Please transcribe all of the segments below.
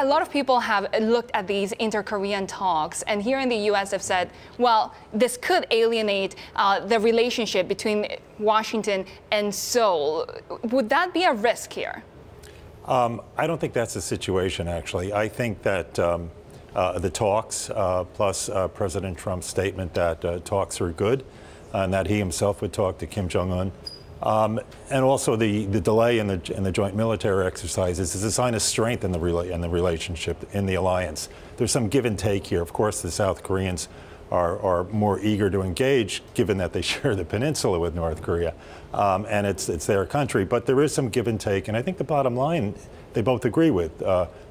a lot of people have looked at these inter-Korean talks, and here in the U.S. have said, well, this could alienate the relationship between Washington and Seoul. Would that be a risk here? I don't think that's the situation, actually. I think that the talks, plus President Trump's statement that talks are good, and that he himself would talk to Kim Jong-un, and also the delay in the joint military exercises is a sign of strength in the relationship, in the alliance. There's some give and take here. Of course, the South Koreans are more eager to engage, given that they share the peninsula with North Korea, and it's their country. But there is some give and take, and I think the bottom line they both agree with: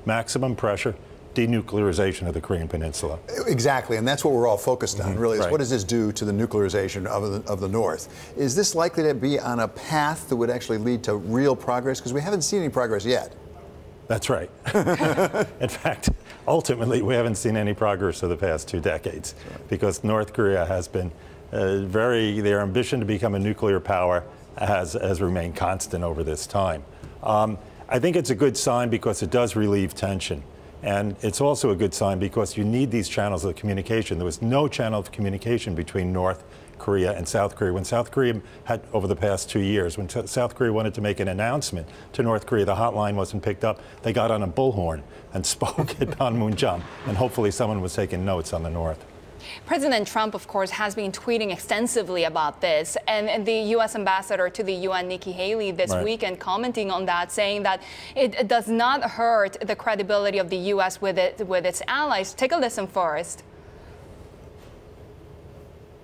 maximum pressure, denuclearization of the Korean Peninsula. Exactly, and that's what we're all focused on, really, is right. What does this do to the nuclearization of the North? Is this likely to be on a path that would actually lead to real progress? Because we haven't seen any progress yet. That's right. In fact, ultimately, we haven't seen any progress for the past 2 decades, because North Korea has been their ambition to become a nuclear power has remained constant over this time. I think it's a good sign because it does relieve tension. And it's also a good sign because you need these channels of communication. There was no channel of communication between North Korea and South Korea. When South Korea had, over the past 2 years, when South Korea wanted to make an announcement to North Korea, the hotline wasn't picked up. They got on a bullhorn and spoke at Panmunjom, and hopefully someone was taking notes on the North. President Trump, of course, has been tweeting extensively about this, and the U.S. ambassador to the UN, Nikki Haley, this weekend commenting on that, saying that it does not hurt the credibility of the U.S. with its allies. Take a listen first.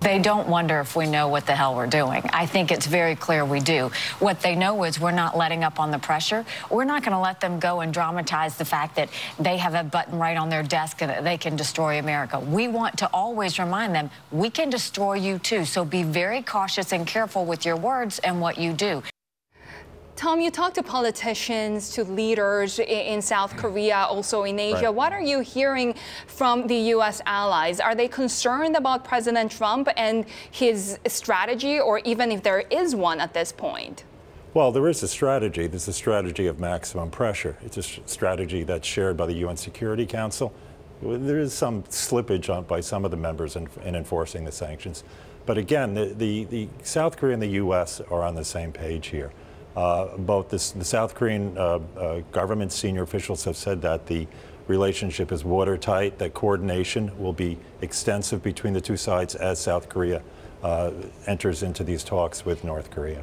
They don't wonder if we know what the hell we're doing. I think it's very clear we do. What they know is we're not letting up on the pressure. We're not going to let them go and dramatize the fact that they have a button right on their desk and that they can destroy America. We want to always remind them, we can destroy you too. So be very cautious and careful with your words and what you do. Tom, you talk to politicians, to leaders in South Korea, also in Asia. Right. What are you hearing from the U.S. allies? Are they concerned about President Trump and his strategy, or even if there is one at this point? Well, there is a strategy. There's a strategy of maximum pressure. It's a strategy that's shared by the UN Security Council. There is some slippage by some of the members in enforcing the sanctions. But again, the South Korea and the U.S. are on the same page here. Both the South Korean government senior officials have said that the relationship is watertight, that coordination will be extensive between the two sides as South Korea enters into these talks with North Korea.